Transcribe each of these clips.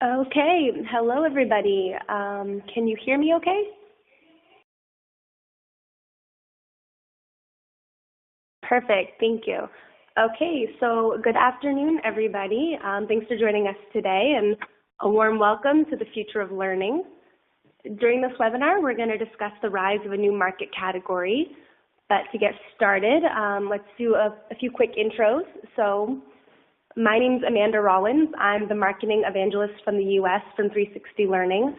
Okay, hello everybody. Can you hear me okay? Perfect, thank you. Okay, so good afternoon everybody. Thanks for joining us today and a warm welcome to the future of learning. During this webinar, we're going to discuss the rise of a new market category. But to get started, let's do a few quick intros. So my name's Amanda Rollins. I'm the marketing evangelist from the US from 360 Learning.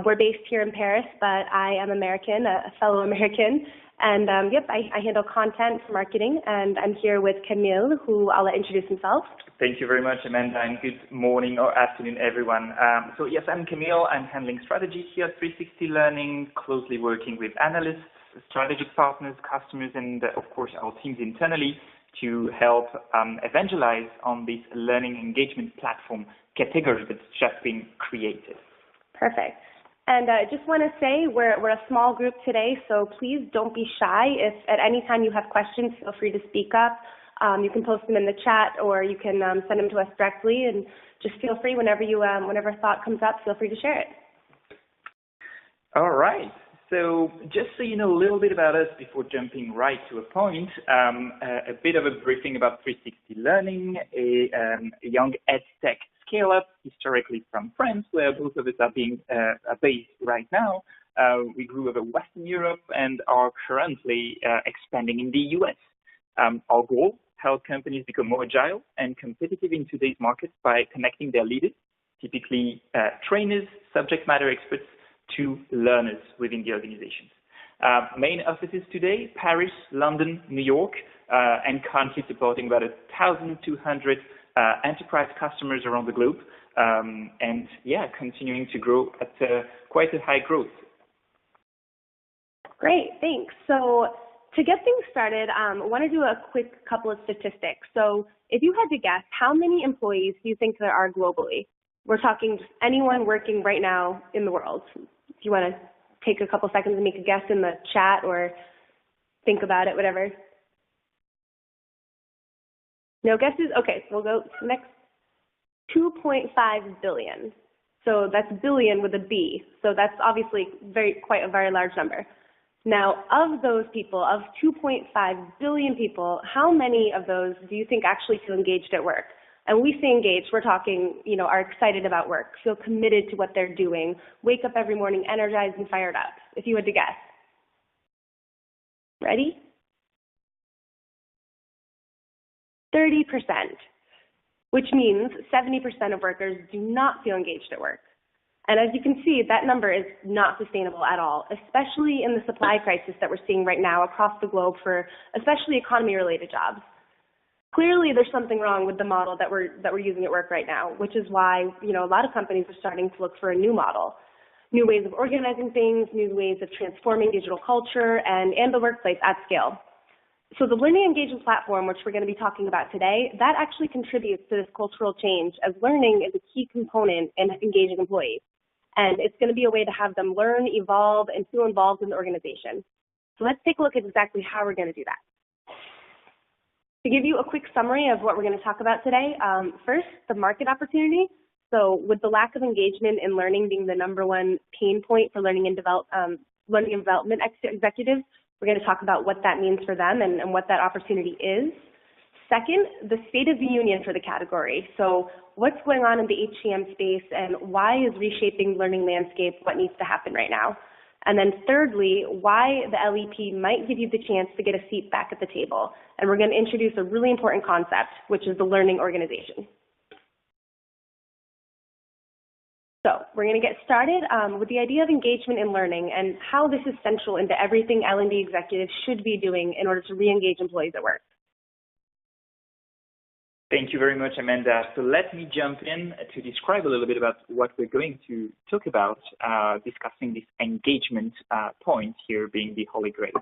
We're based here in Paris, but I am American, a fellow American. And I handle content for marketing, and I'm here with Camille, who I'll let introduce himself. Thank you very much, Amanda, and good morning or afternoon, everyone. So yes, I'm Camille. I'm handling strategy here at 360 Learning, closely working with analysts, strategic partners, customers, and of course our teams internally to help evangelize on this learning engagement platform category that's just been created. Perfect. And just want to say we're a small group today, so please don't be shy. If at any time you have questions, feel free to speak up. You can post them in the chat, or you can send them to us directly. And just feel free whenever whenever a thought comes up, feel free to share it. All right. So just so you know a little bit about us before jumping right to a point, a bit of a briefing about 360 Learning, a young ed tech scale-up, historically from France, where both of us are being based right now. We grew over Western Europe and are currently expanding in the US. Our goal, help companies become more agile and competitive in today's market by connecting their leaders, typically trainers, subject matter experts, to learners within the organizations. Main offices today, Paris, London, New York, and currently supporting about 1,200 enterprise customers around the globe, and continuing to grow at quite a high growth. Great, thanks. So to get things started, I want to do a quick couple of statistics. So if you had to guess, how many employees do you think there are globally? We're talking just anyone working right now in the world. If you want to take a couple seconds and make a guess in the chat or think about it, whatever. No guesses? Okay, we'll go next. 2.5 billion. So that's billion with a B. So that's obviously quite a very large number. Now, of those people, of 2.5 billion people, how many of those do you think actually feel engaged at work? And we say engaged, we're talking, are excited about work, feel committed to what they're doing, wake up every morning energized and fired up, if you had to guess. Ready? 30%, which means 70% of workers do not feel engaged at work. And as you can see, that number is not sustainable at all, especially in the supply crisis that we're seeing right now across the globe for especially economy-related jobs. Clearly, there's something wrong with the model that we're using at work right now, which is why a lot of companies are starting to look for a new model, new ways of organizing things, new ways of transforming digital culture and the workplace at scale. So the learning engagement platform, which we're going to be talking about today, that actually contributes to this cultural change, as learning is a key component in engaging employees. And it's going to be a way to have them learn, evolve, and feel involved in the organization. So let's take a look at exactly how we're going to do that. To give you a quick summary of what we're going to talk about today, first, the market opportunity. So with the lack of engagement in learning being the #1 pain point for learning and development executives, we're going to talk about what that means for them and what that opportunity is. Second, the state of the union for the category. So what's going on in the HCM space and why is reshaping the learning landscape what needs to happen right now? And then thirdly, why the LEP might give you the chance to get a seat back at the table. And we're going to introduce a really important concept, which is the learning organization. So we're going to get started with the idea of engagement in learning and how this is central into everything L&D executives should be doing in order to re-engage employees at work. Thank you very much, Amanda. So let me jump in to describe a little bit about what we're going to talk about, discussing this engagement point here being the Holy Grail.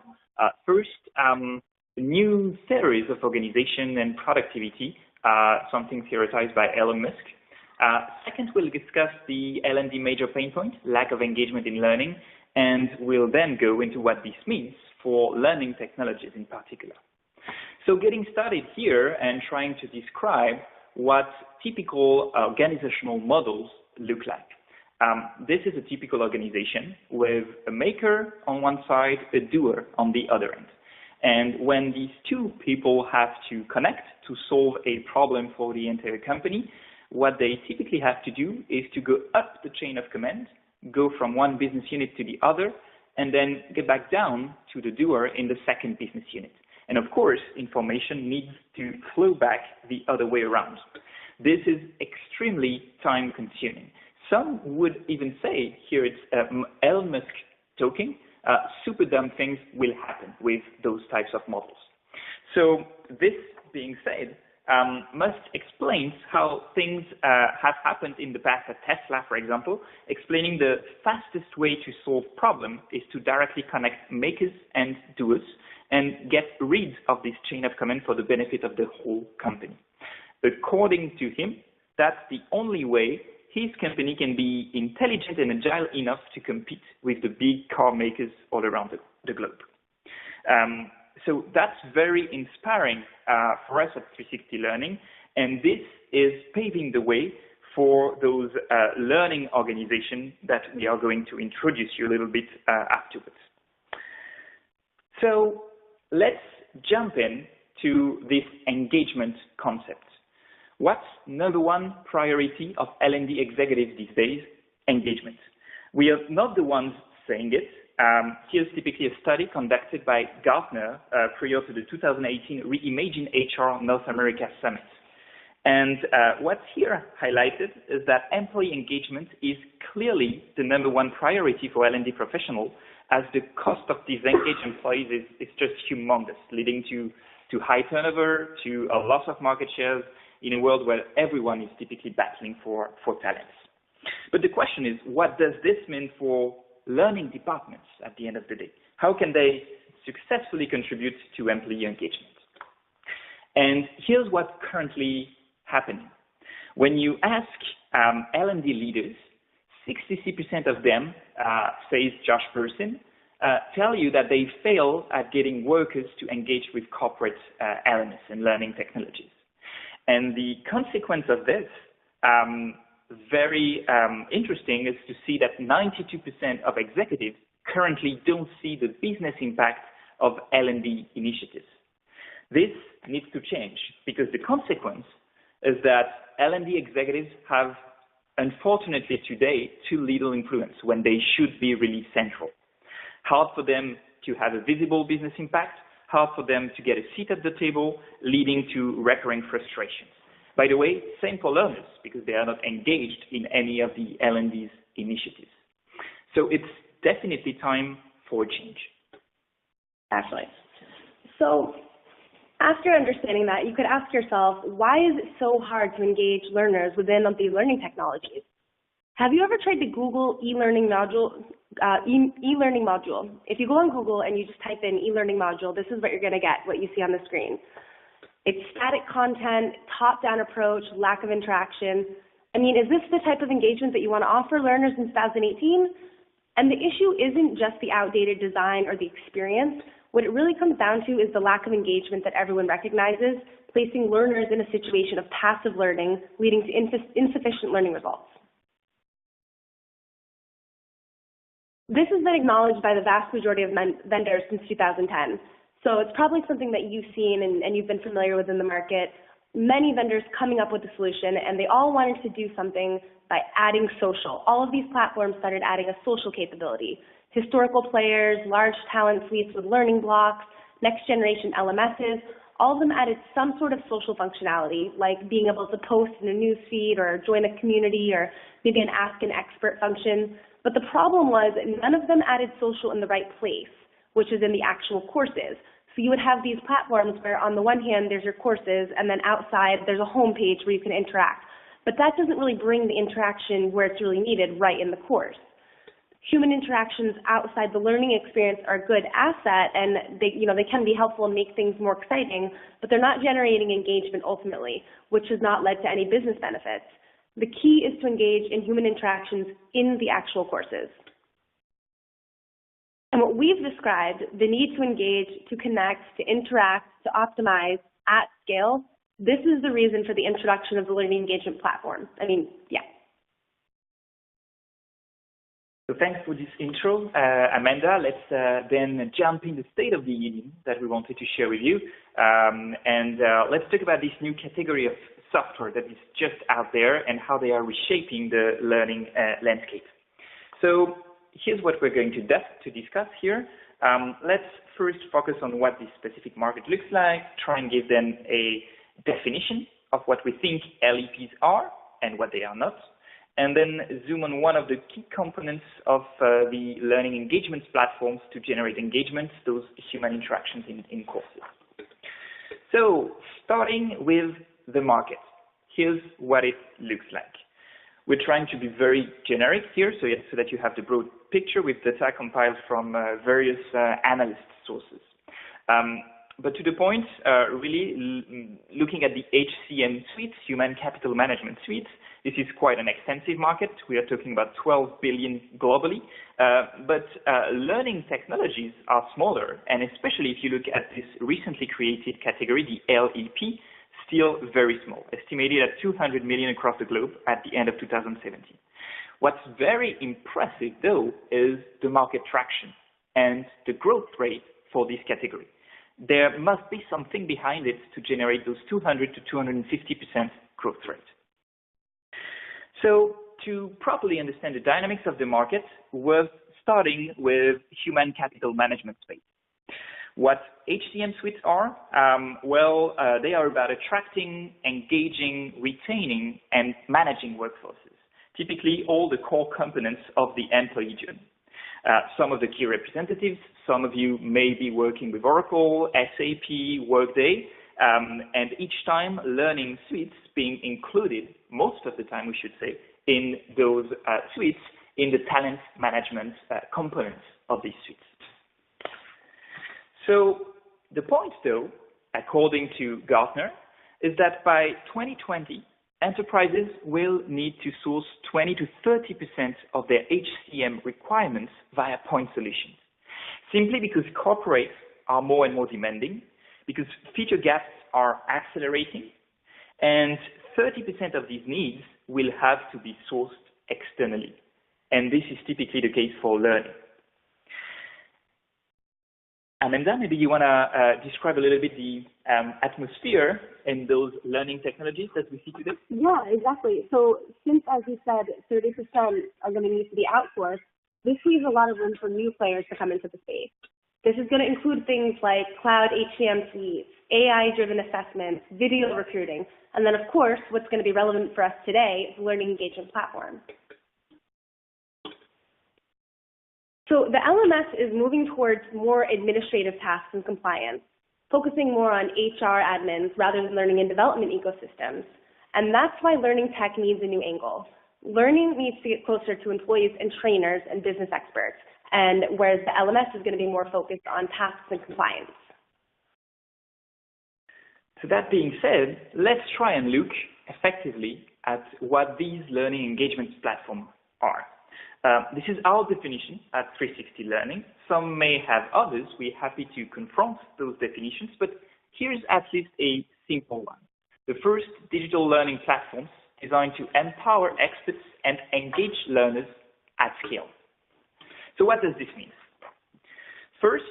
First, a new theories of organization and productivity, something theorized by Elon Musk. Second, we'll discuss the L&D major pain point, lack of engagement in learning, and we'll then go into what this means for learning technologies in particular. So getting started here and trying to describe what typical organizational models look like. This is a typical organization with a maker on one side, a doer on the other end. And when these two people have to connect to solve a problem for the entire company, what they typically have to do is to go up the chain of command, go from one business unit to the other, and then get back down to the doer in the second business unit. And of course, information needs to flow back the other way around. This is extremely time consuming. Some would even say here it's Elon Musk talking, super dumb things will happen with those types of models. So this being said, Musk explains how things have happened in the past at Tesla, for example, explaining the fastest way to solve problem is to directly connect makers and doers and get rid of this chain of command for the benefit of the whole company. According to him, that's the only way his company can be intelligent and agile enough to compete with the big car makers all around the globe. So that's very inspiring for us at 360 Learning, and this is paving the way for those learning organizations that we are going to introduce you a little bit afterwards. So let's jump in to this engagement concept. What's number one priority of L&D executives these days? Engagement. We are not the ones saying it. Here's typically a study conducted by Gartner prior to the 2018 Reimagine HR North America Summit. And what's here highlighted is that employee engagement is clearly the number one priority for L&D professionals, as the cost of disengaged employees is just humongous, leading to high turnover, to a loss of market shares in a world where everyone is typically battling for talents. But the question is, what does this mean for learning departments at the end of the day? How can they successfully contribute to employee engagement? And here's what's currently happening. When you ask L&D leaders, 63% of them, says Josh Person, tell you that they fail at getting workers to engage with corporate awareness and learning technologies. And the consequence of this, very interesting, is to see that 92% of executives currently don't see the business impact of L&D initiatives. This needs to change because the consequence is that L&D executives have, unfortunately today, too little influence when they should be really central. Hard for them to have a visible business impact, hard for them to get a seat at the table, leading to recurring frustrations. By the way, same for learners, because they are not engaged in any of the L&D's initiatives. So it's definitely time for a change. Actually. So after understanding that, you could ask yourself, why is it so hard to engage learners within the learning technologies? Have you ever tried to Google e-learning module? E-learning module. If you go on Google and you just type in e-learning module, this is what you're going to get, what you see on the screen. It's static content, top-down approach, lack of interaction. I mean, is this the type of engagement that you want to offer learners in 2018? And the issue isn't just the outdated design or the experience. What it really comes down to is the lack of engagement that everyone recognizes, placing learners in a situation of passive learning, leading to insufficient learning results. This has been acknowledged by the vast majority of vendors since 2010. So it's probably something that you've seen and you've been familiar with in the market. Many vendors coming up with a solution, and they all wanted to do something by adding social. All of these platforms started adding a social capability. Historical players, large talent suites with learning blocks, next generation LMSs, all of them added some sort of social functionality, like being able to post in a news feed or join a community or maybe an ask an expert function. But the problem was none of them added social in the right place, which is in the actual courses. So you would have these platforms where on the one hand there's your courses and then outside there's a home page where you can interact. But that doesn't really bring the interaction where it's really needed right in the course. Human interactions outside the learning experience are a good asset, and they can be helpful and make things more exciting, but they're not generating engagement ultimately, which has not led to any business benefits. The key is to engage in human interactions in the actual courses. And what we've described, the need to engage, to connect, to interact, to optimize at scale, this is the reason for the introduction of the Learning Engagement Platform. So thanks for this intro, Amanda. Let's then jump in the state of the union that we wanted to share with you. Let's talk about this new category of software that is just out there and how they are reshaping the learning landscape. So here's what we're going to discuss here. Let's first focus on what this specific market looks like, try and give them a definition of what we think LEPs are and what they are not, and then zoom on one of the key components of the learning engagement platforms to generate engagement, those human interactions in courses. So starting with the market, here's what it looks like. We're trying to be very generic here so that you have the broad picture with data compiled from various analyst sources. But to the point, really looking at the HCM suite, Human Capital Management suite, this is quite an extensive market. We are talking about 12 billion globally. But learning technologies are smaller, and especially if you look at this recently created category, the LEP, still very small, estimated at 200 million across the globe at the end of 2017. What's very impressive, though, is the market traction and the growth rate for this category. There must be something behind it to generate those 200 to 250% growth rate. So to properly understand the dynamics of the market, we're starting with human capital management space. What HCM suites are? They are about attracting, engaging, retaining, and managing workforces, typically all the core components of the employee journey. Some of the key representatives, some of you may be working with Oracle, SAP, Workday, and each time learning suites being included, most of the time we should say, in those suites in the talent management components of these suites. So the point, though, according to Gartner, is that by 2020, enterprises will need to source 20 to 30% of their HCM requirements via point solutions, simply because corporates are more and more demanding, because feature gaps are accelerating, and 30% of these needs will have to be sourced externally. And this is typically the case for learning. Amanda, maybe you want to describe a little bit the atmosphere in those learning technologies that we see today? Yeah, exactly. So since, as you said, 30% are going to need to be outsourced, this leaves a lot of room for new players to come into the space. This is going to include things like cloud HCM suites, AI-driven assessments, video recruiting, and then, of course, what's going to be relevant for us today is the learning engagement platform. So the LMS is moving towards more administrative tasks and compliance, focusing more on HR admins rather than learning and development ecosystems. And that's why learning tech needs a new angle. Learning needs to get closer to employees and trainers and business experts, and whereas the LMS is going to be more focused on tasks and compliance. So that being said, let's try and look effectively at what these learning engagement platforms are. This is our definition at 360 Learning. Some may have others. We're happy to confront those definitions, but here's at least a simple one. The first digital learning platforms designed to empower experts and engage learners at scale. So what does this mean? First,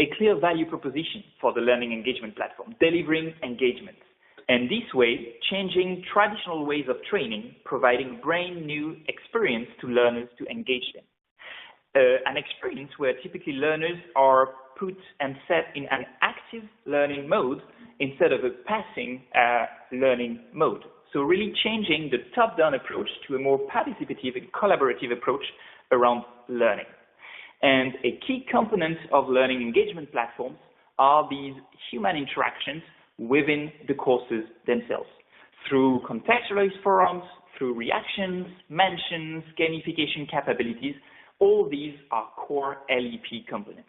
a clear value proposition for the learning engagement platform, delivering engagement. And this way, changing traditional ways of training, providing brand new experience to learners to engage them. An experience where typically learners are put and set in an active learning mode instead of a passing learning mode. So really changing the top-down approach to a more participative and collaborative approach around learning. And a key component of learning engagement platforms are these human interactions within the courses themselves, through contextualized forums, through reactions, mentions, gamification capabilities. All these are core LEP components.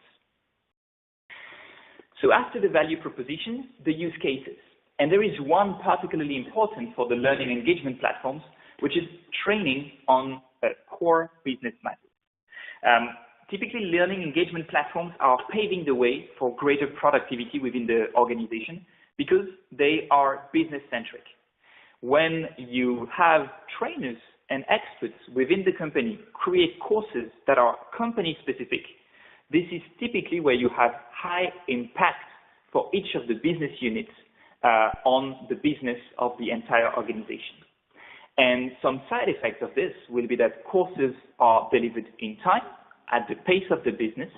So after the value proposition, the use cases. And there is one particularly important for the learning engagement platforms, which is training on core business matters. Typically, learning engagement platforms are paving the way for greater productivity within the organization because they are business-centric. When you have trainers and experts within the company create courses that are company specific, this is typically where you have high impact for each of the business units on the business of the entire organization. And some side effects of this will be that courses are delivered in time, at the pace of the business,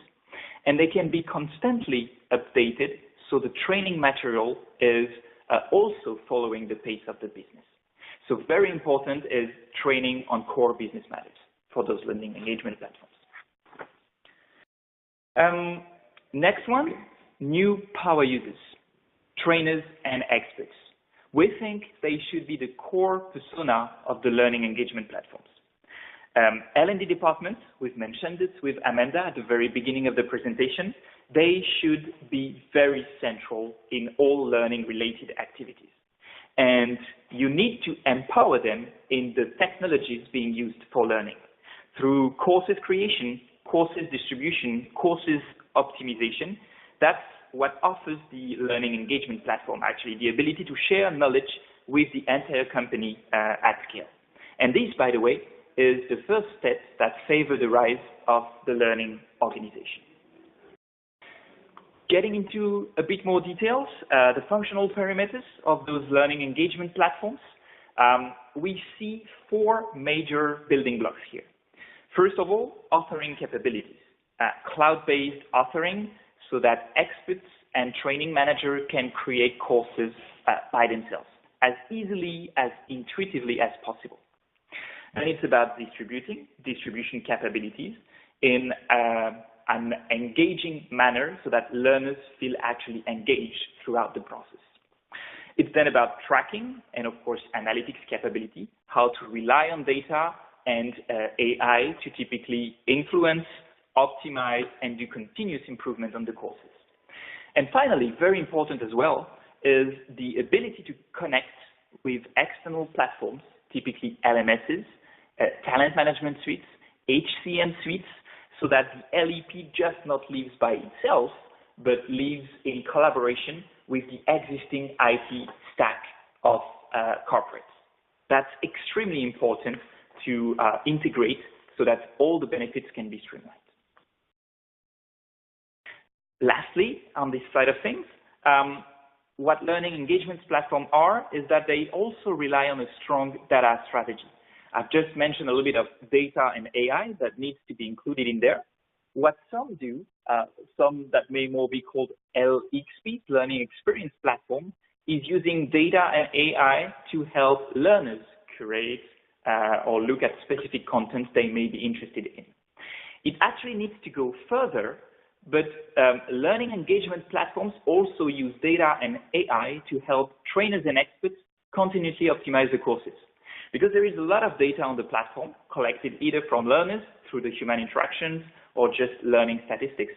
and they can be constantly updated, so the training material is also following the pace of the business. So very important is training on core business matters for those learning engagement platforms. Next one, new power users, trainers and experts. We think they should be the core persona of the learning engagement platforms. L&D departments, we've mentioned it with Amanda at the very beginning of the presentation, they should be very central in all learning related activities. And you need to empower them in the technologies being used for learning through courses creation, courses distribution, courses optimization. That's what offers the learning engagement platform, actually, the ability to share knowledge with the entire company at scale. And this, by the way, is the first step that favor the rise of the learning organization. Getting into a bit more details, the functional parameters of those learning engagement platforms, we see four major building blocks here. First of all, authoring capabilities, cloud-based authoring so that experts and training managers can create courses by themselves as easily, as intuitively as possible. And it's about distribution capabilities in an engaging manner so that learners feel actually engaged throughout the process. It's then about tracking and, of course, analytics capability, how to rely on data and AI to typically influence, optimize, and do continuous improvement on the courses. And finally, very important as well, is the ability to connect with external platforms, typically LMSs, talent management suites, HCM suites, so that the LEP just not lives by itself, but lives in collaboration with the existing IT stack of corporates. That's extremely important to integrate so that all the benefits can be streamlined. Lastly, on this side of things, what learning engagement platforms are is that they also rely on a strong data strategy. I've just mentioned a little bit of data and AI that needs to be included in there. What some do, some that may more be called LXP, Learning Experience Platform, is using data and AI to help learners curate or look at specific content they may be interested in. It actually needs to go further, but learning engagement platforms also use data and AI to help trainers and experts continuously optimize the courses. Because there is a lot of data on the platform collected either from learners through the human interactions or just learning statistics.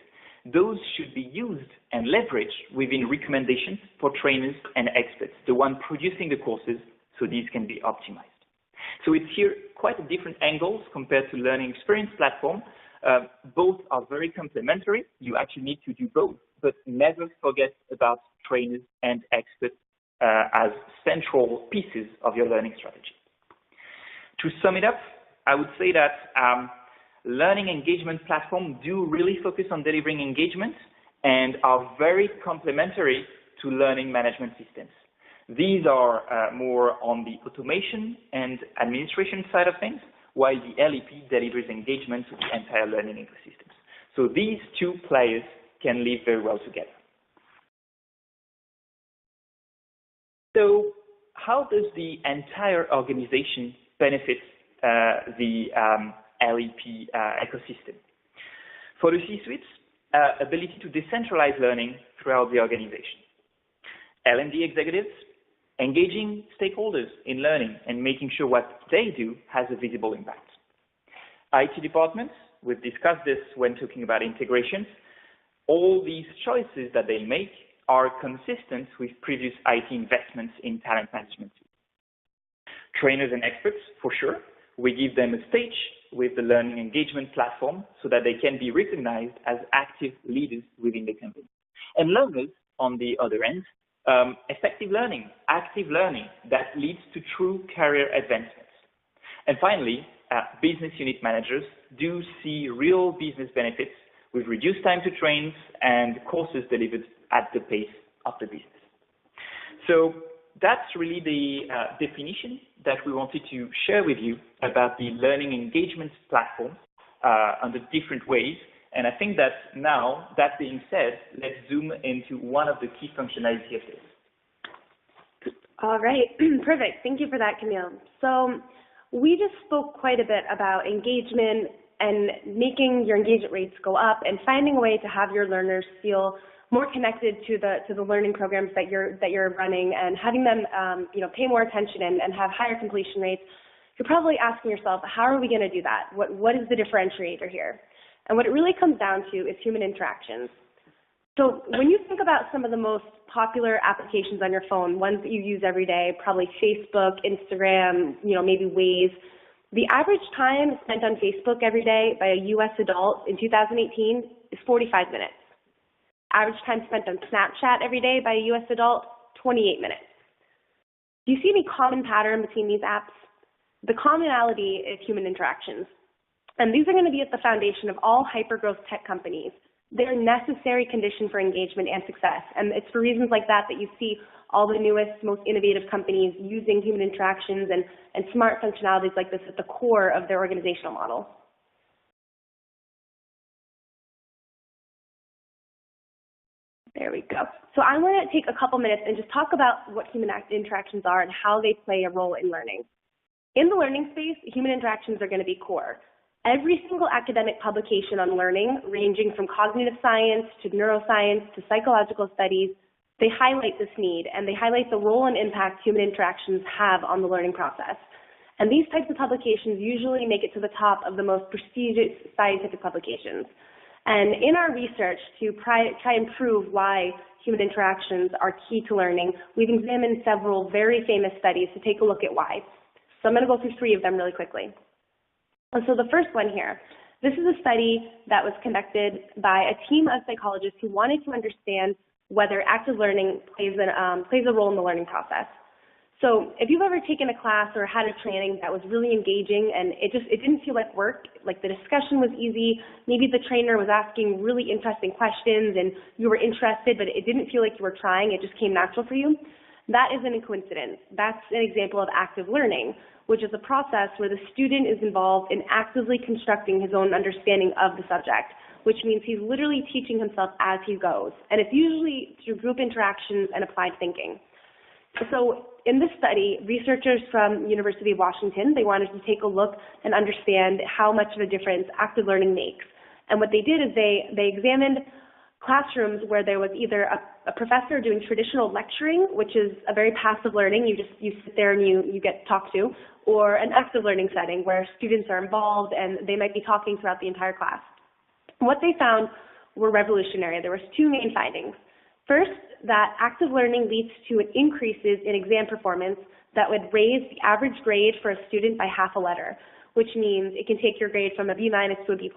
Those should be used and leveraged within recommendations for trainers and experts, the one producing the courses, so these can be optimized. So it's here quite a different angles compared to learning experience platform. Both are very complementary. You actually need to do both, but never forget about trainers and experts as central pieces of your learning strategy. To sum it up, I would say that learning engagement platforms do really focus on delivering engagement and are very complementary to learning management systems. These are more on the automation and administration side of things, while the LEP delivers engagement to the entire learning ecosystems. So these two players can live very well together. So how does the entire organization benefit the LEP ecosystem? For the C-suites, ability to decentralize learning throughout the organization. L&D executives, engaging stakeholders in learning and making sure what they do has a visible impact. IT departments, we've discussed this when talking about integrations. All these choices that they make are consistent with previous IT investments in talent management. Trainers and experts, for sure, we give them a stage with the learning engagement platform so that they can be recognized as active leaders within the company. And learners, on the other end, effective learning, active learning that leads to true career advancements. And finally, business unit managers do see real business benefits with reduced time to train and courses delivered at the pace of the business. So that's really the definition that we wanted to share with you about the learning engagement platform under different ways. And I think that now, that being said, let's zoom into one of the key functionality of this. All right, perfect. Thank you for that, Camille. So we just spoke quite a bit about engagement and making your engagement rates go up and finding a way to have your learners feel more connected to the learning programs that you're running and having them pay more attention and have higher completion rates. You're probably asking yourself, how are we going to do that? What is the differentiator here? And what it really comes down to is human interactions. So when you think about some of the most popular applications on your phone, ones that you use every day, probably Facebook, Instagram, maybe Waze, the average time spent on Facebook every day by a U.S. adult in 2018 is 45 minutes. Average time spent on Snapchat every day by a U.S. adult, 28 minutes. Do you see any common pattern between these apps? The commonality is human interactions. And these are going to be at the foundation of all hypergrowth tech companies. They're a necessary condition for engagement and success. And it's for reasons like that that you see all the newest, most innovative companies using human interactions and smart functionalities like this at the core of their organizational model. There we go. So I want to take a couple minutes and just talk about what human interactions are and how they play a role in learning. In the learning space, human interactions are going to be core. Every single academic publication on learning, ranging from cognitive science to neuroscience to psychological studies, they highlight this need and they highlight the role and impact human interactions have on the learning process. And these types of publications usually make it to the top of the most prestigious scientific publications. And in our research to try and prove why human interactions are key to learning, we've examined several very famous studies to take a look at why. So I'm going to go through 3 of them really quickly. And so the first one here, this is a study that was conducted by a team of psychologists who wanted to understand whether active learning plays a role in the learning process. So if you've ever taken a class or had a training that was really engaging and it didn't feel like work, like the discussion was easy, maybe the trainer was asking really interesting questions and you were interested, but it didn't feel like you were trying, it just came natural for you, that isn't a coincidence. That's an example of active learning, which is a process where the student is involved in actively constructing his own understanding of the subject, which means he's literally teaching himself as he goes. And it's usually through group interactions and applied thinking. So in this study, researchers from University of Washington, they wanted to take a look and understand how much of a difference active learning makes. And what they did is they examined classrooms where there was either a professor doing traditional lecturing, which is a very passive learning, you sit there and you get talked to, or an active learning setting where students are involved and they might be talking throughout the entire class. What they found were revolutionary. There was 2 main findings. First, that active learning leads to increases in exam performance that would raise the average grade for a student by half a letter, which means it can take your grade from a B- to a B+.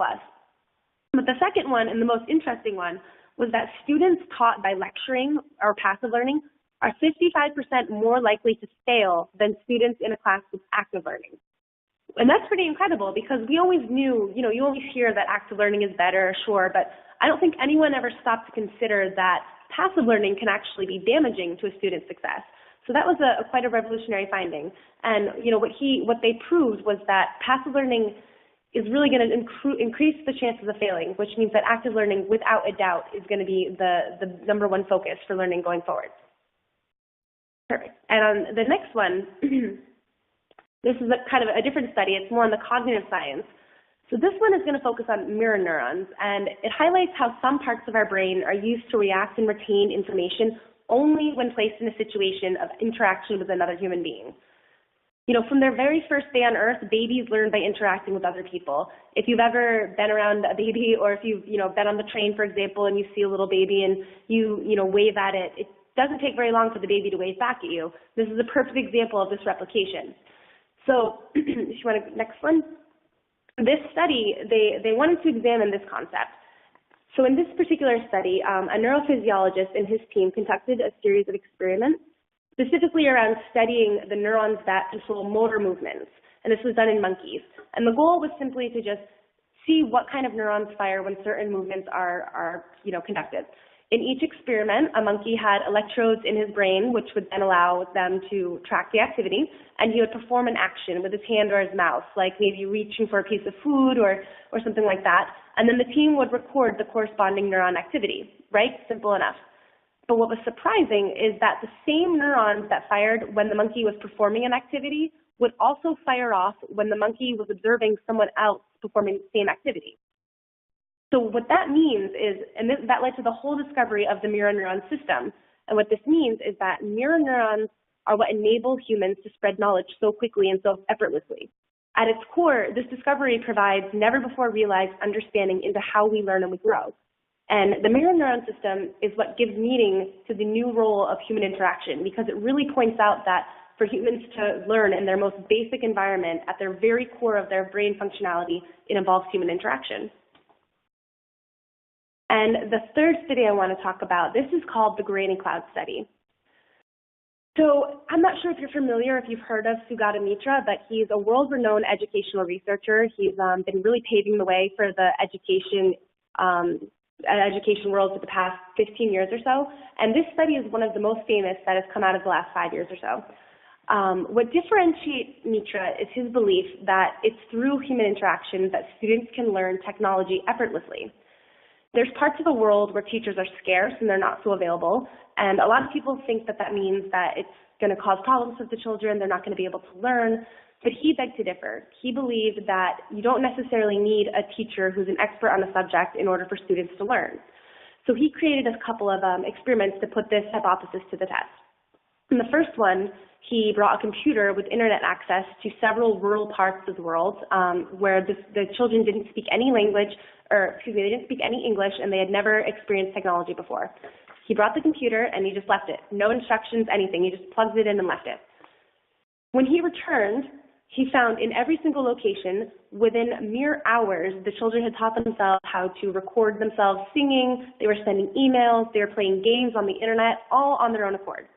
But the second one, and the most interesting one, was that students taught by lecturing or passive learning are 55% more likely to fail than students in a class with active learning. And that's pretty incredible because we always knew, you always hear that active learning is better, sure, but I don't think anyone ever stopped to consider that passive learning can actually be damaging to a student's success. So that was quite a revolutionary finding. And what they proved was that passive learning is really going to increase the chances of failing, which means that active learning, without a doubt, is going to be the number 1 focus for learning going forward. Perfect. And on the next one, this is kind of a different study. It's more on the cognitive science. So this one is going to focus on mirror neurons, and it highlights how some parts of our brain are used to react and retain information only when placed in a situation of interaction with another human being. From their very first day on Earth, babies learn by interacting with other people. If you've ever been around a baby, or if you've been on the train, for example, and you see a little baby and you wave at it, it doesn't take very long for the baby to wave back at you. This is a perfect example of this replication. So, if you want to, next one. This study, they wanted to examine this concept. So in this particular study, a neurophysiologist and his team conducted a series of experiments specifically around studying the neurons that control motor movements. and this was done in monkeys. And the goal was simply to just see what kind of neurons fire when certain movements are conducted. In each experiment, a monkey had electrodes in his brain, which would then allow them to track the activity, and he would perform an action with his hand or his mouth, like maybe reaching for a piece of food or something like that, and then the team would record the corresponding neuron activity, right? Simple enough. But what was surprising is that the same neurons that fired when the monkey was performing an activity would also fire off when the monkey was observing someone else performing the same activity. So what that means is, and that led to the whole discovery of the mirror neuron system. And what this means is that mirror neurons are what enable humans to spread knowledge so quickly and so effortlessly. At its core, this discovery provides never before realized understanding into how we learn and we grow. And the mirror neuron system is what gives meaning to the new role of human interaction, because it really points out that for humans to learn in their most basic environment, at their very core of their brain functionality, it involves human interaction. And the third study I want to talk about, this is called the Granny Cloud study. So I'm not sure if you're familiar, if you've heard of Sugata Mitra, but he's a world-renowned educational researcher. He's been really paving the way for the education world for the past 15 years or so. And this study is one of the most famous that has come out of the last 5 years or so. What differentiates Mitra is his belief that it's through human interaction that students can learn technology effortlessly. There's parts of the world where teachers are scarce and they're not so available, and a lot of people think that that means that it's going to cause problems with the children, they're not going to be able to learn, but he begged to differ. He believed that you don't necessarily need a teacher who's an expert on a subject in order for students to learn. So he created a couple of experiments to put this hypothesis to the test. In the first one, he brought a computer with internet access to several rural parts of the world where the children didn't speak any language, they didn't speak any English, and they had never experienced technology before. He brought the computer and he just left it. No instructions, anything. He just plugged it in and left it. When he returned, he found in every single location, within mere hours, the children had taught themselves how to record themselves singing, they were sending emails, they were playing games on the internet, all on their own accord,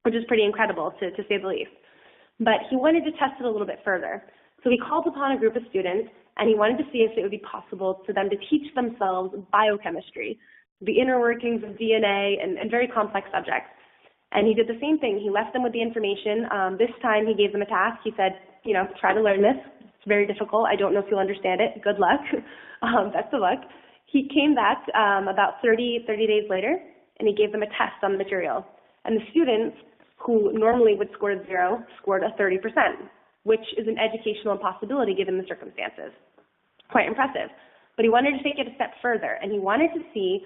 which is pretty incredible to say the least. But he wanted to test it a little bit further. So he called upon a group of students, and he wanted to see if it would be possible for them to teach themselves biochemistry, the inner workings of DNA, and very complex subjects. And he did the same thing. He left them with the information. This time he gave them a task. He said, try to learn this. It's very difficult. I don't know if you'll understand it. Good luck. Best of luck. He came back about 30 days later, and he gave them a test on the material. And the students, who normally would score 0, scored a 30%, which is an educational impossibility given the circumstances. Quite impressive. But he wanted to take it a step further, and he wanted to see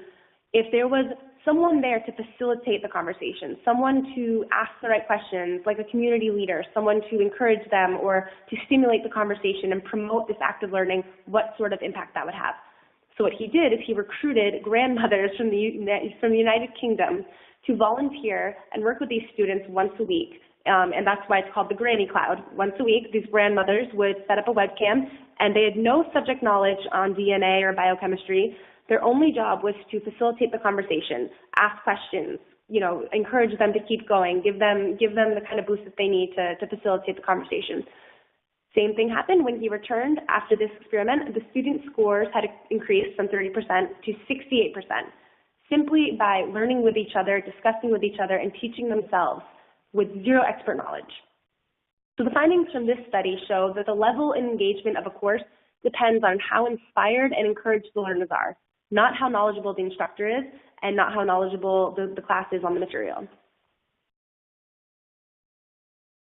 if there was someone there to facilitate the conversation, someone to ask the right questions, like a community leader, someone to encourage them or to stimulate the conversation and promote this active learning, what sort of impact that would have. So what he did is he recruited grandmothers from the United Kingdom to volunteer and work with these students once a week. And that's why it's called the Granny Cloud. Once a week, these grandmothers would set up a webcam, and they had no subject knowledge on DNA or biochemistry. Their only job was to facilitate the conversation, ask questions, encourage them to keep going, give them the kind of boost that they need to facilitate the conversation. Same thing happened when he returned after this experiment. The student scores had increased from 30% to 68%, simply by learning with each other, discussing with each other, and teaching themselves with zero expert knowledge. So the findings from this study show that the level of engagement of a course depends on how inspired and encouraged the learners are, not how knowledgeable the instructor is and not how knowledgeable the class is on the material.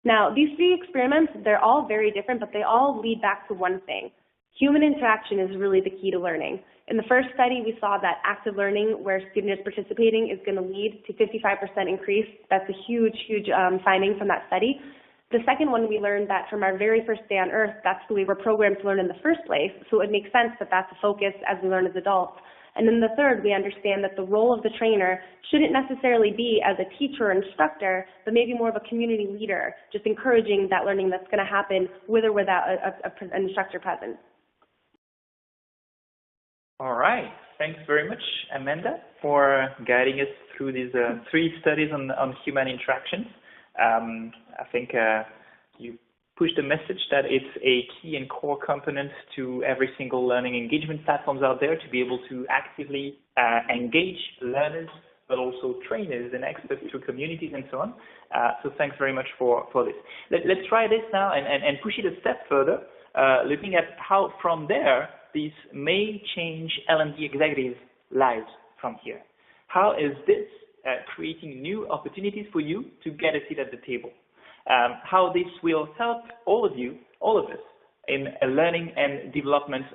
Now, these 3 experiments, they're all very different, but they all lead back to one thing. Human interaction is really the key to learning. In the first study, we saw that active learning, where a student is participating, is going to lead to 55% increase. That's a huge finding from that study. The second one, we learned that from our very first day on Earth, that's the way we're programmed to learn in the first place, so it makes sense that that's a focus as we learn as adults. And then the third, we understand that the role of the trainer shouldn't necessarily be as a teacher or instructor, but maybe more of a community leader, just encouraging that learning that's going to happen with or without an instructor present. All right. Thanks very much, Amanda, for guiding us through these 3 studies on human interactions. I think you push the message that it's a key and core component to every single learning engagement platforms out there to be able to actively engage learners, but also trainers and experts through communities and so on. So thanks very much for this. Let's try this now and push it a step further, looking at how from there this may change L&D executives' lives from here. How is this creating new opportunities for you to get a seat at the table? How this will help all of us in a learning and development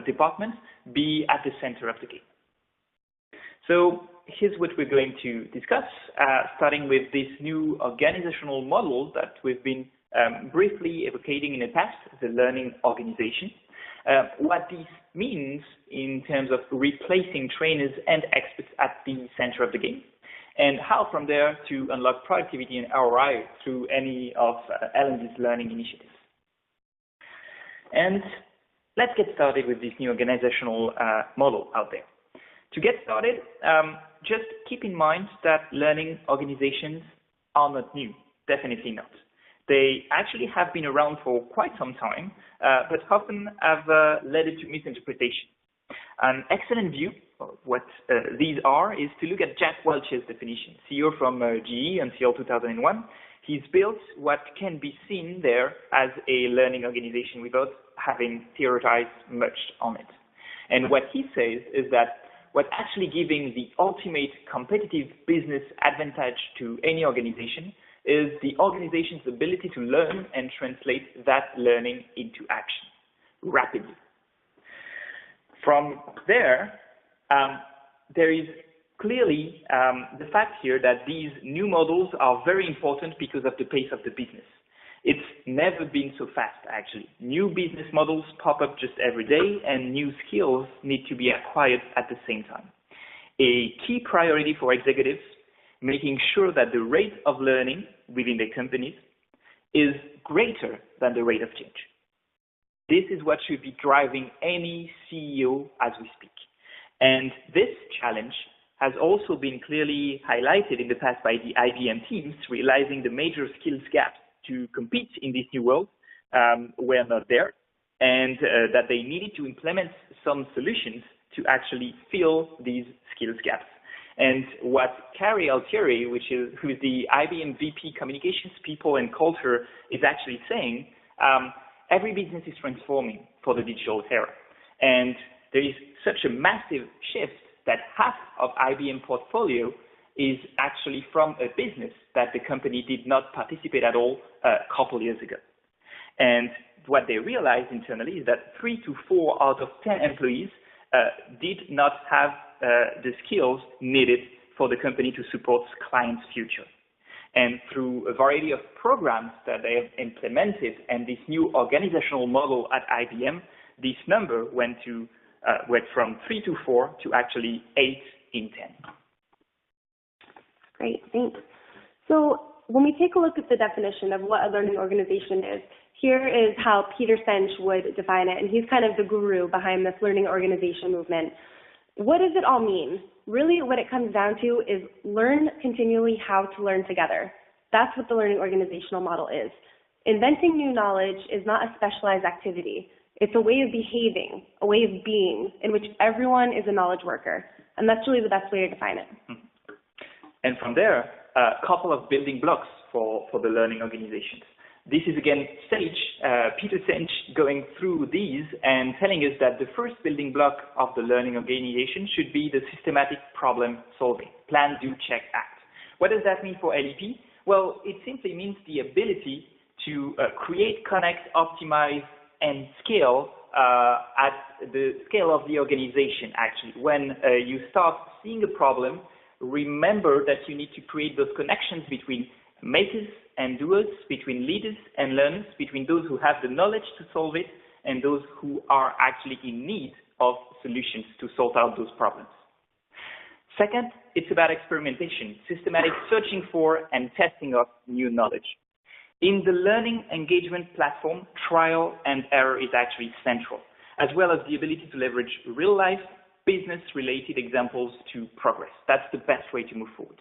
department be at the center of the game. So here's what we're going to discuss, starting with this new organizational model that we've been briefly evocating in the past, the learning organization. What this means in terms of replacing trainers and experts at the center of the game, and how from there to unlock productivity and ROI through any of L&D's learning initiatives. And let's get started with this new organizational model out there. To get started, just keep in mind that learning organizations are not new, definitely not. They actually have been around for quite some time, but often have led to misinterpretation. An excellent view of what these are is to look at Jack Welch's definition, CEO from GE until 2001. He's built what can be seen there as a learning organization without having theorized much on it. And what he says is that what actually giving the ultimate competitive business advantage to any organization is the organization's ability to learn and translate that learning into action rapidly. From there, there is clearly the fact here that these new models are very important because of the pace of the business. It's never been so fast, actually. New business models pop up just every day, and new skills need to be acquired at the same time. A key priority for executives, making sure that the rate of learning within their companies is greater than the rate of change. This is what should be driving any CEO as we speak. And this challenge has also been clearly highlighted in the past by the IBM teams, realizing the major skills gaps to compete in this new world were not there, and that they needed to implement some solutions to actually fill these skills gaps. And what Carrie Altieri, who's the IBM VP Communications, People and Culture, is actually saying, every business is transforming for the digital era. And there is such a massive shift that half of IBM portfolio is actually from a business that the company did not participate at all a couple years ago. And what they realized internally is that 3 to 4 out of 10 employees did not have the skills needed for the company to support clients' future. And through a variety of programs that they have implemented and this new organizational model at IBM, this number went from 3 to 4 to actually 8 in 10. Great, thanks. So when we take a look at the definition of what a learning organization is, here is how Peter Senge would define it, and he's kind of the guru behind this learning organization movement. What does it all mean? Really, what it comes down to is learn continually how to learn together. That's what the learning organizational model is. Inventing new knowledge is not a specialized activity. It's a way of behaving, a way of being, in which everyone is a knowledge worker. And that's really the best way to define it. And from there, a couple of building blocks for the learning organizations. This is again Peter Senge going through these and telling us that the first building block of the learning organization should be the systematic problem solving. Plan, do, check, act. What does that mean for LEP? Well, it simply means the ability to create, connect, optimize, and scale at the scale of the organization, actually. When you start seeing a problem, remember that you need to create those connections between makers and doers, between leaders and learners, between those who have the knowledge to solve it and those who are actually in need of solutions to sort out those problems. Second, it's about experimentation, systematic searching for and testing of new knowledge. In the learning engagement platform, trial and error is actually central, as well as the ability to leverage real-life, business-related examples to progress. That's the best way to move forward.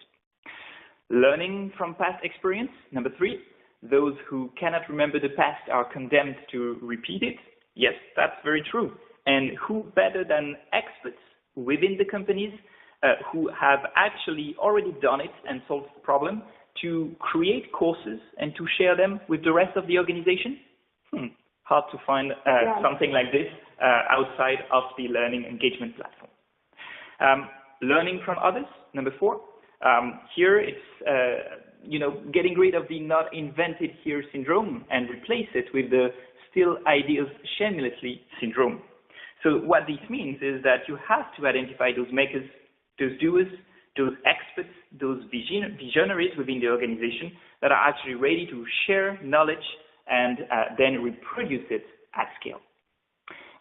Learning from past experience. Number 3, Those who cannot remember the past are condemned to repeat it. Yes, that's very true. And who better than experts within the companies who have actually already done it and solved the problem to create courses and to share them with the rest of the organization? Hard to find something like this outside of the learning engagement platform. Learning from others, number 4. Here it's getting rid of the not invented here syndrome and replace it with the still ideas shamelessly syndrome. So what this means is that you have to identify those makers, those doers, those experts, those visionaries within the organization that are actually ready to share knowledge and then reproduce it at scale.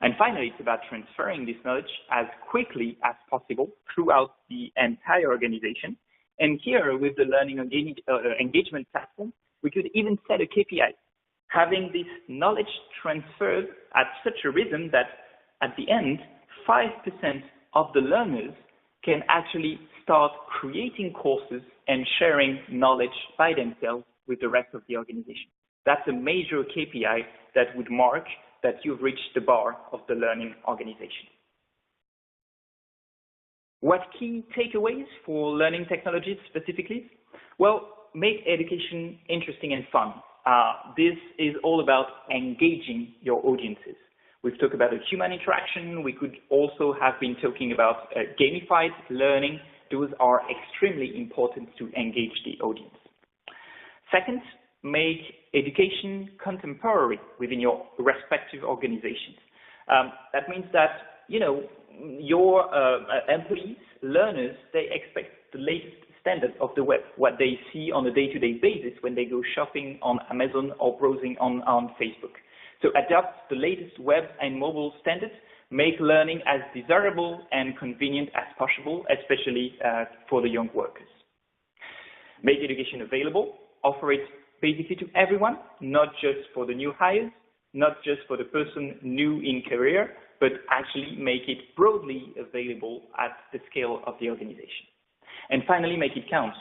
And finally, it's about transferring this knowledge as quickly as possible throughout the entire organization. And here, with the learning engagement platform, we could even set a KPI, having this knowledge transferred at such a rhythm that at the end, 5% of the learners can actually start creating courses and sharing knowledge by themselves with the rest of the organization. That's a major KPI that would mark that you've reached the bar of the learning organization. What key takeaways for learning technologies specifically? Well, make education interesting and fun. This is all about engaging your audiences. We've talked about a human interaction. We could also have been talking about gamified learning. Those are extremely important to engage the audience. Second, make education contemporary within your respective organizations. That means that, your employees, learners, they expect the latest standards of the web, what they see on a day-to-day basis when they go shopping on Amazon or browsing on Facebook. So adapt the latest web and mobile standards, make learning as desirable and convenient as possible, especially for the young workers. Make education available, offer it basically to everyone, not just for the new hires, not just for the person new in career, but actually make it broadly available at the scale of the organization. And finally, make it count.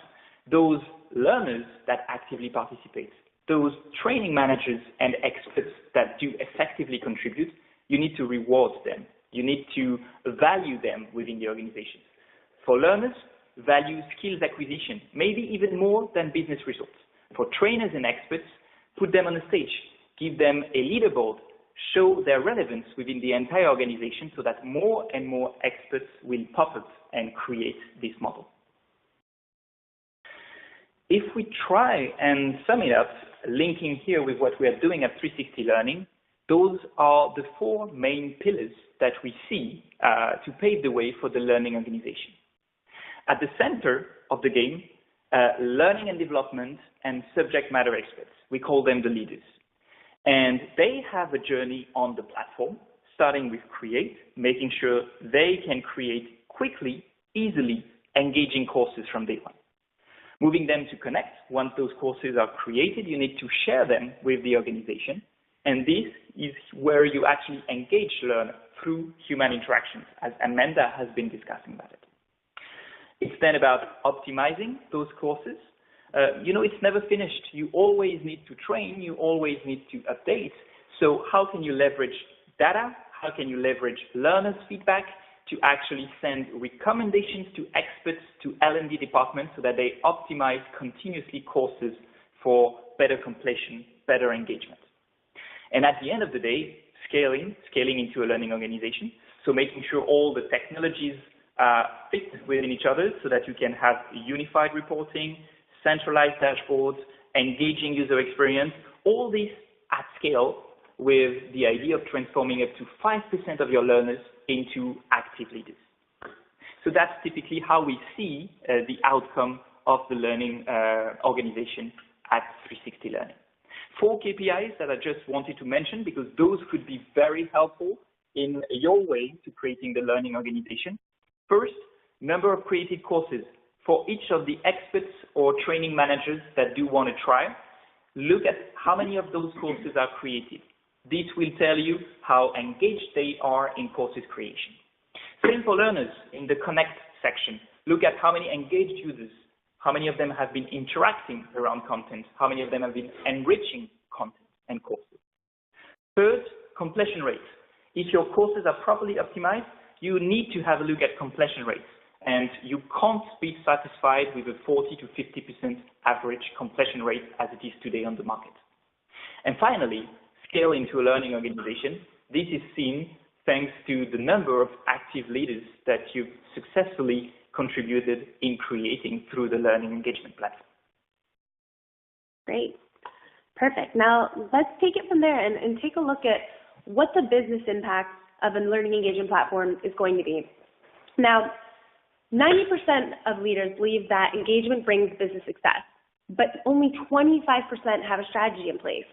Those learners that actively participate, those training managers and experts that do effectively contribute, you need to reward them. You need to value them within the organization. For learners, value skills acquisition, maybe even more than business results. For trainers and experts, put them on a stage, give them a leaderboard, show their relevance within the entire organization so that more and more experts will pop up and create this model. If we try and sum it up, linking here with what we are doing at 360 Learning, those are the 4 main pillars that we see to pave the way for the learning organization. At the center of the game, learning and development and subject matter experts. We call them the leaders. And they have a journey on the platform, starting with create, making sure they can create quickly, easily, engaging courses from day one. Moving them to connect. Once those courses are created, you need to share them with the organization. And this is where you actually engage learner through human interactions, as Amanda has been discussing about it. It's then about optimizing those courses. It's never finished. You always need to train. You always need to update. So how can you leverage data? How can you leverage learners' feedback to actually send recommendations to experts, to L&D departments so that they optimize continuously courses for better completion, better engagement? And at the end of the day, scaling into a learning organization. So making sure all the technologies fit within each other so that you can have unified reporting, centralized dashboards, engaging user experience, all this at scale with the idea of transforming up to 5% of your learners into active leaders. So that's typically how we see the outcome of the learning organization at 360 Learning. 4 KPIs that I just wanted to mention because those could be very helpful in your way to creating the learning organization. First, number of created courses. For each of the experts or training managers that do want to try, look at how many of those courses are created. This will tell you how engaged they are in courses creation. Same for learners in the Connect section. Look at how many engaged users, How many of them have been interacting around content? How many of them have been enriching content and courses? Third, completion rates. If your courses are properly optimized, you need to have a look at completion rates. And you can't be satisfied with a 40 to 50% average completion rate as it is today on the market. And finally, scale into a learning organization. This is seen thanks to the number of active leaders that you've successfully contributed in creating through the learning engagement platform. Great. Perfect. Now, let's take it from there and take a look at what the business impact of a learning engagement platform is going to be. Now, 90% of leaders believe that engagement brings business success, but only 25% have a strategy in place.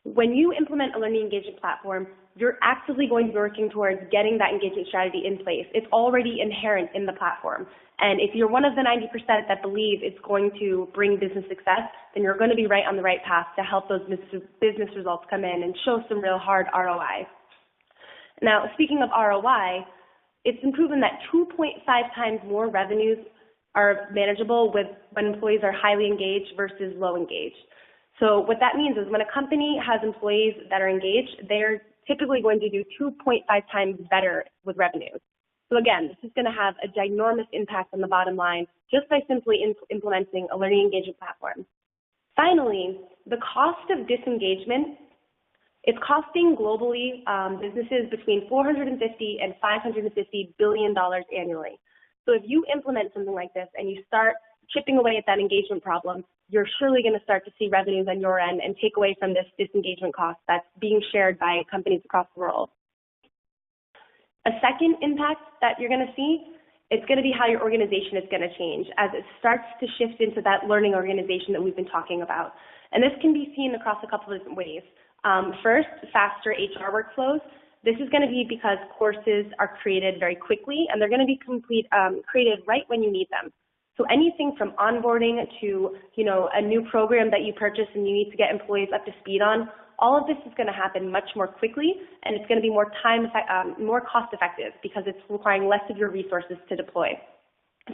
When you implement a learning engagement platform, you're actively going to be working towards getting that engagement strategy in place. It's already inherent in the platform. And if you're one of the 90% that believe it's going to bring business success, then you're going to be right on the right path to help those business results come in and show some real hard ROI. Now, speaking of ROI, it's been proven that 2.5 times more revenues are manageable when employees are highly engaged versus low engaged. So what that means is when a company has employees that are engaged, they're typically going to do 2.5 times better with revenues. So again, this is going to have a ginormous impact on the bottom line just by simply implementing a learning engagement platform. Finally, the cost of disengagement, it's costing globally businesses between $450 and $550 billion annually. So if you implement something like this and you start chipping away at that engagement problem, you're surely going to start to see revenues on your end and take away from this disengagement cost that's being shared by companies across the world. A second impact that you're going to see, it's going to be how your organization is going to change as it starts to shift into that learning organization that we've been talking about. And this can be seen across a couple of different ways. First, faster HR workflows. This is going to be because courses are created very quickly and they're going to be created right when you need them. So anything from onboarding to, a new program that you purchase and you need to get employees up to speed on, all of this is going to happen much more quickly, and it's going to be more more cost effective because it's requiring less of your resources to deploy.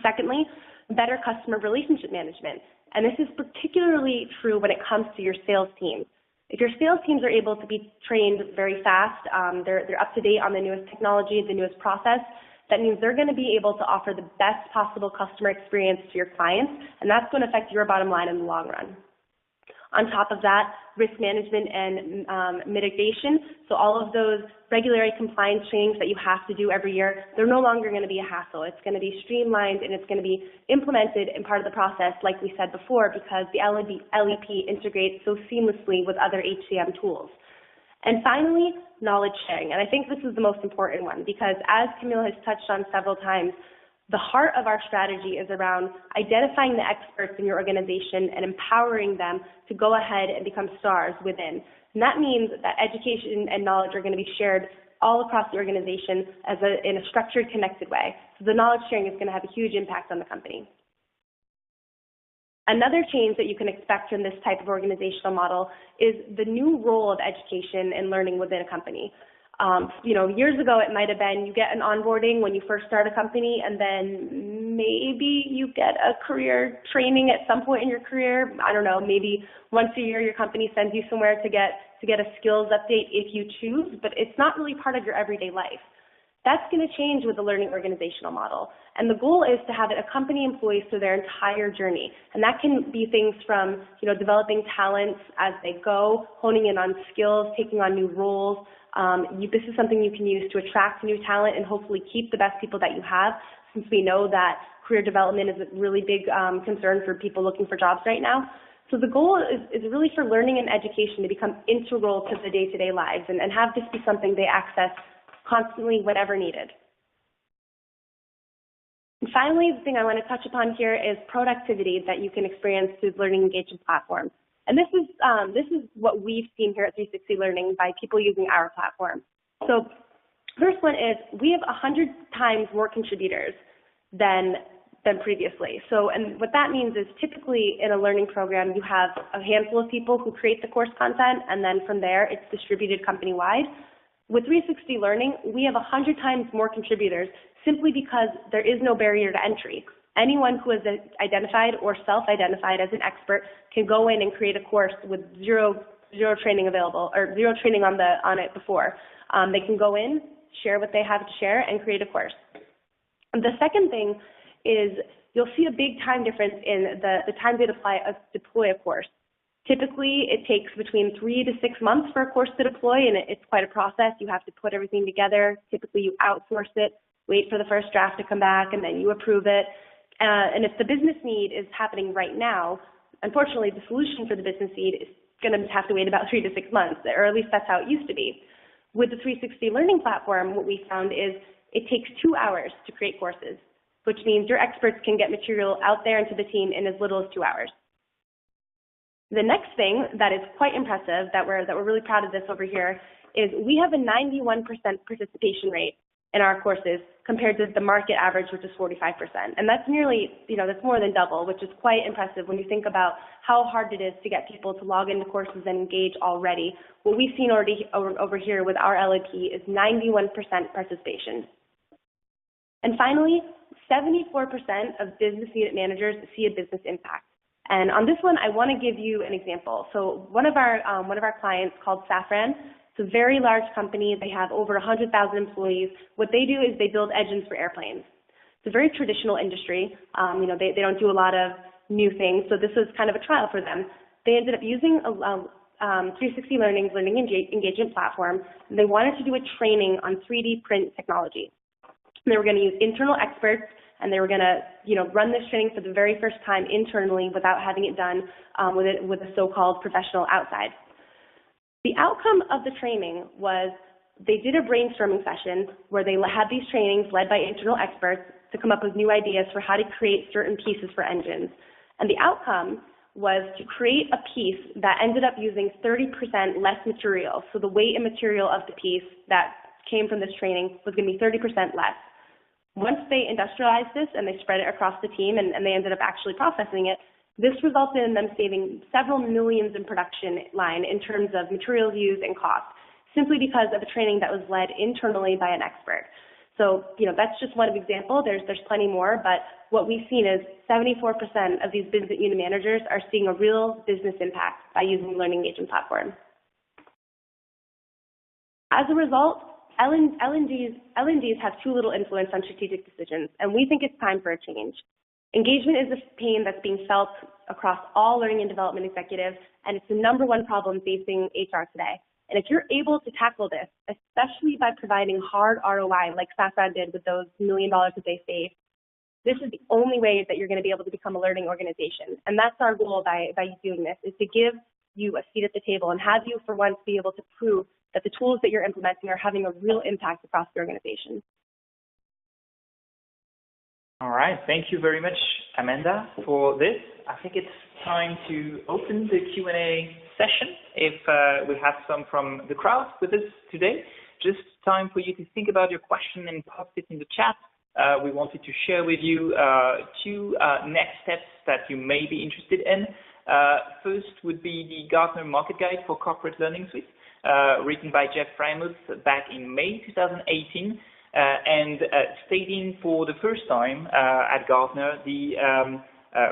Secondly, better customer relationship management. And this is particularly true when it comes to your sales teams. If your sales teams are able to be trained very fast, they're up to date on the newest technology, the newest process, that means they're going to be able to offer the best possible customer experience to your clients, and that's going to affect your bottom line in the long run. On top of that, risk management and mitigation. So all of those regulatory compliance trainings that you have to do every year, they're no longer going to be a hassle. It's going to be streamlined and it's going to be implemented in part of the process, like we said before, because the LEP integrates so seamlessly with other HCM tools. And finally, knowledge sharing. And I think this is the most important one because as Camille has touched on several times, the heart of our strategy is around identifying the experts in your organization and empowering them to go ahead and become stars within. And that means that education and knowledge are going to be shared all across the organization in a structured, connected way. So the knowledge sharing is going to have a huge impact on the company. Another change that you can expect from this type of organizational model is the new role of education and learning within a company. Years ago, it might have been you get an onboarding when you first start a company, and then maybe you get a career training at some point in your career. I don't know, maybe once a year your company sends you somewhere to get a skills update if you choose, but it's not really part of your everyday life. That's going to change with the learning organizational model. And the goal is to have it accompany employees through their entire journey. And that can be things from, developing talents as they go, honing in on skills, taking on new roles. This is something you can use to attract new talent and hopefully keep the best people that you have, since we know that career development is a really big concern for people looking for jobs right now. So the goal is really for learning and education to become integral to the day-to-day lives and have this be something they access constantly whenever needed. And finally, the thing I want to touch upon here is productivity that you can experience through the learning engagement platform. And this is what we've seen here at 360 Learning by people using our platform. So first one is we have 100 times more contributors than previously. So, and what that means is typically in a learning program, you have a handful of people who create the course content, and then from there, it's distributed company-wide. With 360 Learning, we have 100 times more contributors simply because there is no barrier to entry. Anyone who is identified or self-identified as an expert can go in and create a course with zero training available, or zero training on it before. They can go in, share what they have to share, and create a course. And the second thing is you'll see a big time difference in the time they deploy a course. Typically, it takes between 3 to 6 months for a course to deploy, and it's quite a process. You have to put everything together. Typically, you outsource it, wait for the first draft to come back, and then you approve it. And if the business need is happening right now, unfortunately, the solution for the business need is going to have to wait about 3 to 6 months, or at least that's how it used to be. With the 360 Learning Platform, what we found is it takes 2 hours to create courses, which means your experts can get material out there into the team in as little as 2 hours. The next thing that is quite impressive, that we're really proud of this over here, is we have a 91% participation rate in our courses compared to the market average, which is 45%. And that's nearly, that's more than double, which is quite impressive when you think about how hard it is to get people to log into courses and engage already. What we've seen already over here with our LEP is 91% participation. And finally, 74% of business unit managers see a business impact. And on this one, I want to give you an example. So one of our clients called Safran, it's a very large company. They have over 100,000 employees. What they do is they build engines for airplanes. It's a very traditional industry. They don't do a lot of new things. So this was kind of a trial for them. They ended up using a 360 learning engagement platform. And they wanted to do a training on 3D print technology. And they were going to use internal experts, and they were going to, run this training for the very first time internally without having it done with a so-called professional outside. The outcome of the training was they did a brainstorming session where they had these trainings led by internal experts to come up with new ideas for how to create certain pieces for engines. And the outcome was to create a piece that ended up using 30% less material. So the weight and material of the piece that came from this training was going to be 30% less. Once they industrialized this and they spread it across the team and they ended up actually processing it, this resulted in them saving several millions in production line in terms of materials used and cost, simply because of a training that was led internally by an expert. So, that's just one example. There's plenty more, but what we've seen is 74% of these business unit managers are seeing a real business impact by using the Learning Engagement Platform. As a result, L&Ds have too little influence on strategic decisions, and we think it's time for a change. Engagement is a pain that's being felt across all learning and development executives, and it's the #1 problem facing HR today. And if you're able to tackle this, especially by providing hard ROI like Safran did with those $1 million that they saved, this is the only way that you're going to be able to become a learning organization. And that's our goal by doing this, is to give you a seat at the table and have you for once be able to prove that the tools that you're implementing are having a real impact across the organization. All right. Thank you very much, Amanda, for this. I think it's time to open the Q&A session. If we have some from the crowd with us today, just time for you to think about your question and post it in the chat. We wanted to share with you 2 next steps that you may be interested in. First would be the Gartner Market Guide for Corporate Learning Suite, written by Jeff Freimuth back in May 2018. And stating for the first time at Gartner the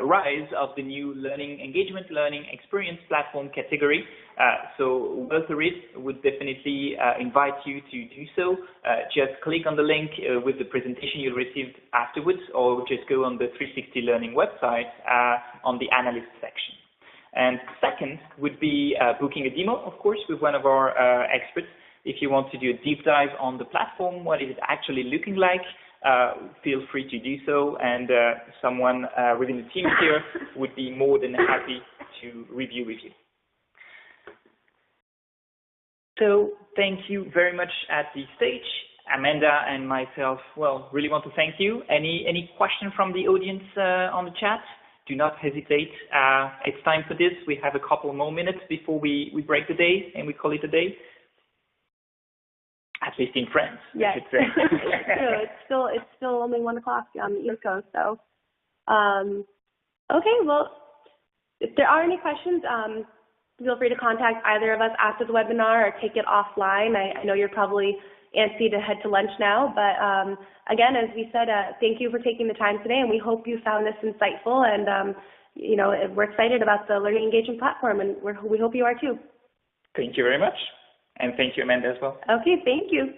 rise of the new learning engagement, learning experience platform category. So worth a read. Would definitely invite you to do so. Just click on the link with the presentation you received afterwards, or just go on the 360 Learning website on the analyst section. And second would be booking a demo, of course, with one of our experts. If you want to do a deep dive on the platform, what is it actually looking like, feel free to do so, and someone within the team here would be more than happy to review with you. So thank you very much at this stage. Amanda and myself, really want to thank you. Any question from the audience on the chat? Do not hesitate. It's time for this. We have a couple more minutes before we break the day and we call it a day. At least in France, yes. I should say. It's still only 1 o'clock on the East Coast. So, okay. Well, if there are any questions, feel free to contact either of us after the webinar or take it offline. I know you're probably antsy to head to lunch now. But again, as we said, thank you for taking the time today, and we hope you found this insightful. And we're excited about the learning engagement platform, and we hope you are too. Thank you very much, and thank you, Amanda, as well. Okay, thank you.